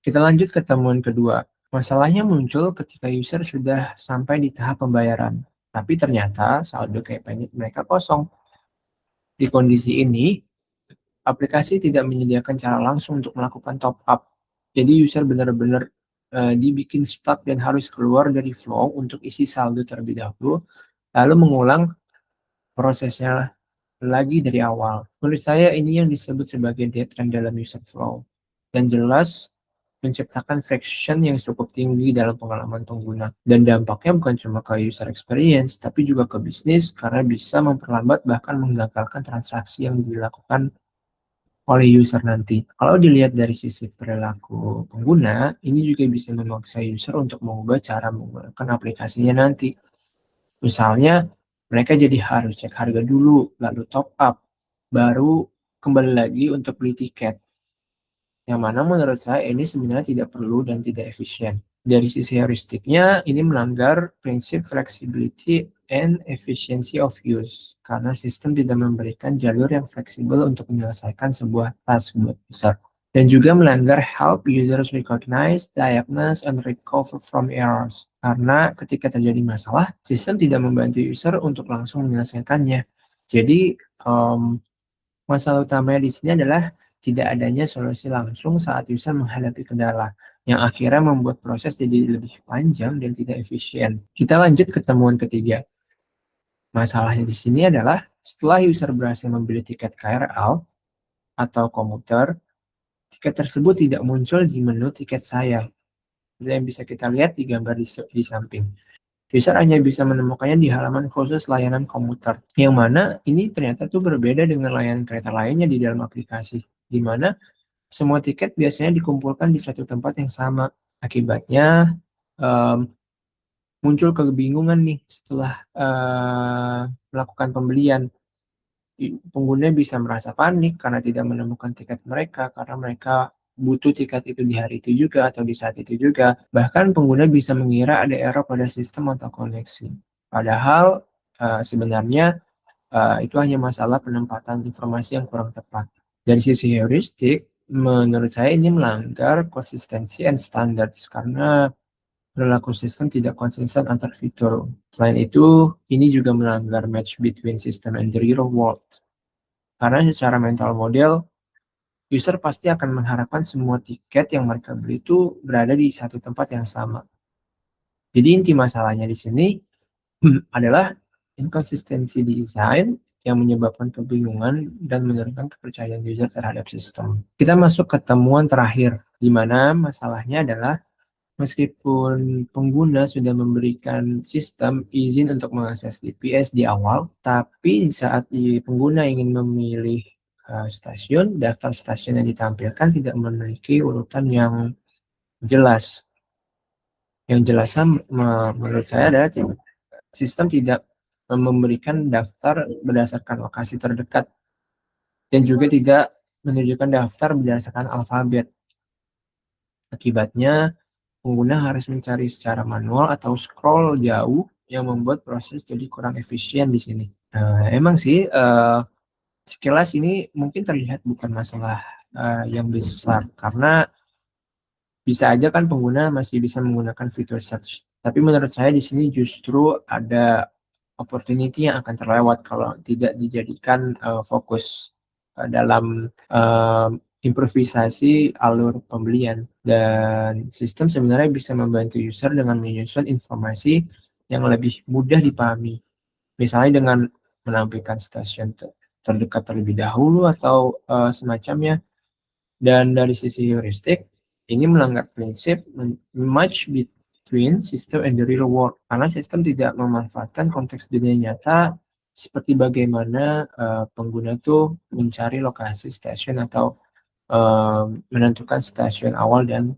Kita lanjut ke temuan kedua. Masalahnya muncul ketika user sudah sampai di tahap pembayaran, tapi ternyata saldo KPI mereka kosong. Di kondisi ini, aplikasi tidak menyediakan cara langsung untuk melakukan top up. Jadi user benar-benar dibikin stuck dan harus keluar dari flow untuk isi saldo terlebih dahulu, lalu mengulang prosesnya lagi dari awal. Menurut saya ini yang disebut sebagai dead trend dalam user flow. Dan jelas menciptakan friction yang cukup tinggi dalam pengalaman pengguna. Dan dampaknya bukan cuma ke user experience, tapi juga ke bisnis karena bisa memperlambat bahkan menggagalkan transaksi yang dilakukan oleh user nanti. Kalau dilihat dari sisi perilaku pengguna, ini juga bisa memaksa user untuk mengubah cara menggunakan aplikasinya nanti. Misalnya, mereka jadi harus cek harga dulu, lalu top up, baru kembali lagi untuk beli tiket. Yang mana menurut saya ini sebenarnya tidak perlu dan tidak efisien. Dari sisi heuristiknya, ini melanggar prinsip flexibility and efficiency of use, karena sistem tidak memberikan jalur yang fleksibel untuk menyelesaikan sebuah task buat user. Dan juga melanggar help users recognize, diagnose, and recover from errors. Karena ketika terjadi masalah, sistem tidak membantu user untuk langsung menyelesaikannya. Jadi, masalah utamanya di sini adalah tidak adanya solusi langsung saat user menghadapi kendala, yang akhirnya membuat proses jadi lebih panjang dan tidak efisien. Kita lanjut ke temuan ketiga. Masalahnya di sini adalah setelah user berhasil membeli tiket KRL atau komuter, tiket tersebut tidak muncul di menu tiket saya. Yang bisa kita lihat di gambar di samping. User hanya bisa menemukannya di halaman khusus layanan komuter, yang mana ini ternyata tuh berbeda dengan layanan kereta lainnya di dalam aplikasi, di mana semua tiket biasanya dikumpulkan di satu tempat yang sama. Akibatnya em, muncul kebingungan nih setelah melakukan pembelian. Pengguna bisa merasa panik karena tidak menemukan tiket mereka, karena mereka butuh tiket itu di hari itu juga atau di saat itu juga. Bahkan pengguna bisa mengira ada error pada sistem atau koneksi. Padahal sebenarnya itu hanya masalah penempatan informasi yang kurang tepat. Dari sisi heuristik, menurut saya ini melanggar konsistensi and standards karena perilaku sistem tidak konsisten antar fitur. Selain itu, ini juga melanggar match between system and the real world. Karena secara mental model, user pasti akan mengharapkan semua tiket yang mereka beli itu berada di satu tempat yang sama. Jadi inti masalahnya di sini adalah inkonsistensi desain yang menyebabkan kebingungan dan menurunkan kepercayaan user terhadap sistem. Kita masuk ke temuan terakhir, di mana masalahnya adalah meskipun pengguna sudah memberikan sistem izin untuk mengakses GPS di awal, tapi saat pengguna ingin memilih stasiun, daftar stasiun yang ditampilkan tidak memiliki urutan yang jelas. Yang jelasnya menurut saya adalah sistem tidak memberikan daftar berdasarkan lokasi terdekat dan juga tidak menunjukkan daftar berdasarkan alfabet. Akibatnya, pengguna harus mencari secara manual atau scroll jauh yang membuat proses jadi kurang efisien di sini. Emang sih, sekilas ini mungkin terlihat bukan masalah yang besar, karena bisa aja kan pengguna masih bisa menggunakan fitur search. Tapi menurut saya di sini justru ada opportunity yang akan terlewat kalau tidak dijadikan fokus dalam improvisasi alur pembelian. Dan sistem sebenarnya bisa membantu user dengan menyusun informasi yang lebih mudah dipahami. Misalnya dengan menampilkan stasiun terdekat terlebih dahulu atau semacamnya. Dan dari sisi heuristik, ini melanggar prinsip match between system and the real world, karena sistem tidak memanfaatkan konteks dunia nyata seperti bagaimana pengguna itu mencari lokasi stasiun atau menentukan stasiun awal dan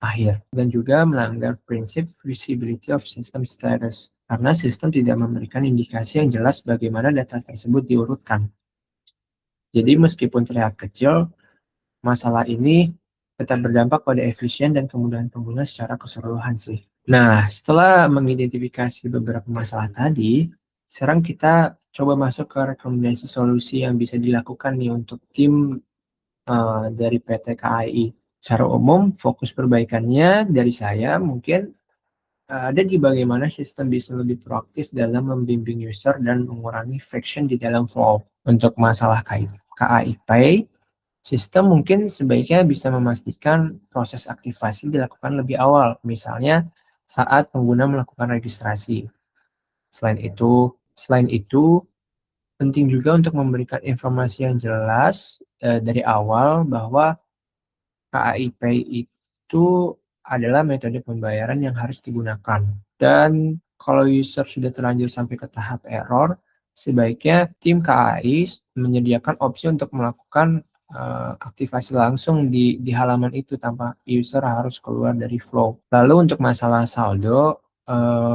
akhir. Dan juga melanggar prinsip visibility of system status, karena sistem tidak memberikan indikasi yang jelas bagaimana data tersebut diurutkan. Jadi meskipun terlihat kecil, masalah ini tetap berdampak pada efisien dan kemudahan pengguna secara keseluruhan sih. Nah, setelah mengidentifikasi beberapa masalah tadi, sekarang kita coba masuk ke rekomendasi solusi yang bisa dilakukan nih untuk tim dari PT KAI. Secara umum, fokus perbaikannya dari saya mungkin ada di bagaimana sistem bisa lebih proaktif dalam membimbing user dan mengurangi friction di dalam flow. Untuk masalah KAIP, sistem mungkin sebaiknya bisa memastikan proses aktivasi dilakukan lebih awal, misalnya saat pengguna melakukan registrasi. Selain itu, penting juga untuk memberikan informasi yang jelas dari awal bahwa KAIP itu adalah metode pembayaran yang harus digunakan. Dan kalau user sudah terlanjur sampai ke tahap error, sebaiknya tim KAI menyediakan opsi untuk melakukan aktivasi langsung di halaman itu tanpa user harus keluar dari flow. Lalu untuk masalah saldo,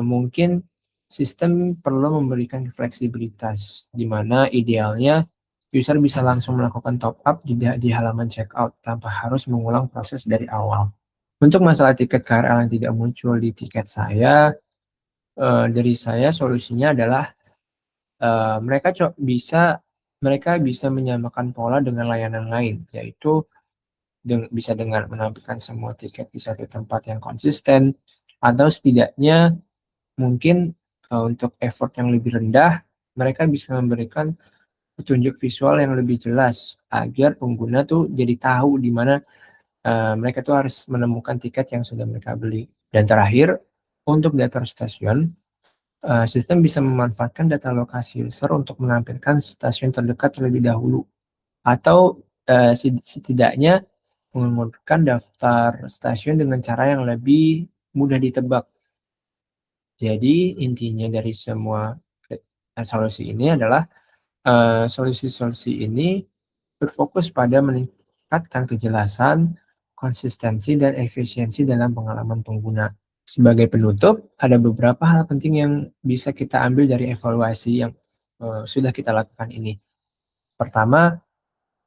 mungkin sistem perlu memberikan fleksibilitas, di mana idealnya user bisa langsung melakukan top up di halaman checkout tanpa harus mengulang proses dari awal. Untuk masalah tiket KRL yang tidak muncul di tiket saya, dari saya solusinya adalah eh, mereka co- bisa mereka bisa menyamakan pola dengan layanan lain, yaitu bisa dengan menampilkan semua tiket di satu tempat yang konsisten, atau setidaknya mungkin untuk effort yang lebih rendah, mereka bisa memberikan petunjuk visual yang lebih jelas agar pengguna tuh jadi tahu di mana mereka tuh harus menemukan tiket yang sudah mereka beli. Dan terakhir, untuk data stasiun, sistem bisa memanfaatkan data lokasi user untuk menampilkan stasiun terdekat terlebih dahulu, atau setidaknya menggunakan daftar stasiun dengan cara yang lebih mudah ditebak. Jadi intinya dari semua solusi ini adalah solusi-solusi ini berfokus pada meningkatkan kejelasan, konsistensi, dan efisiensi dalam pengalaman pengguna. Sebagai penutup, ada beberapa hal penting yang bisa kita ambil dari evaluasi yang sudah kita lakukan ini. Pertama,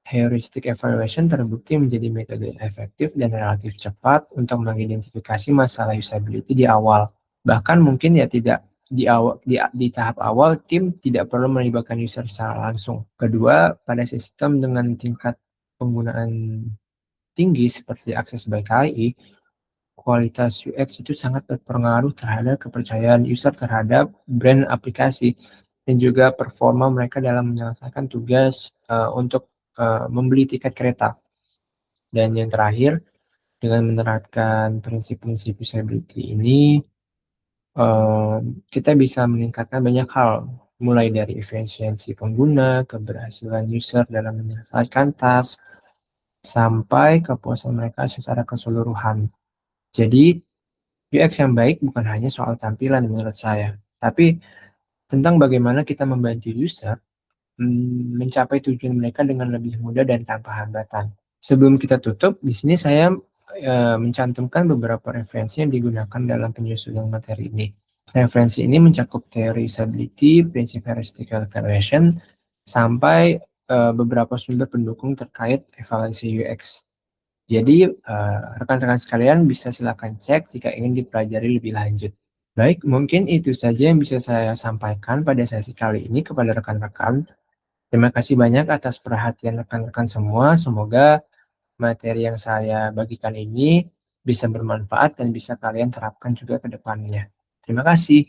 heuristic evaluation terbukti menjadi metode efektif dan relatif cepat untuk mengidentifikasi masalah usability di awal. Bahkan mungkin ya tidak di tahap awal tim tidak perlu melibatkan user secara langsung. Kedua, pada sistem dengan tingkat penggunaan tinggi seperti akses by KI, kualitas UX itu sangat berpengaruh terhadap kepercayaan user terhadap brand aplikasi dan juga performa mereka dalam menyelesaikan tugas untuk membeli tiket kereta. Dan yang terakhir, dengan menerapkan prinsip-prinsip usability ini, kita bisa meningkatkan banyak hal, mulai dari efisiensi pengguna, keberhasilan user dalam menyelesaikan task, sampai kepuasan mereka secara keseluruhan. Jadi, UX yang baik bukan hanya soal tampilan menurut saya, tapi tentang bagaimana kita membantu user mencapai tujuan mereka dengan lebih mudah dan tanpa hambatan. Sebelum kita tutup, di sini saya mencantumkan beberapa referensi yang digunakan dalam penyusunan materi ini. Referensi ini mencakup teori usability, prinsip heuristic evaluation, sampai beberapa sumber pendukung terkait evaluasi UX. Jadi, rekan-rekan sekalian bisa silakan cek jika ingin dipelajari lebih lanjut. Baik, mungkin itu saja yang bisa saya sampaikan pada sesi kali ini kepada rekan-rekan. Terima kasih banyak atas perhatian rekan-rekan semua. Semoga materi yang saya bagikan ini bisa bermanfaat dan bisa kalian terapkan juga ke depannya. Terima kasih.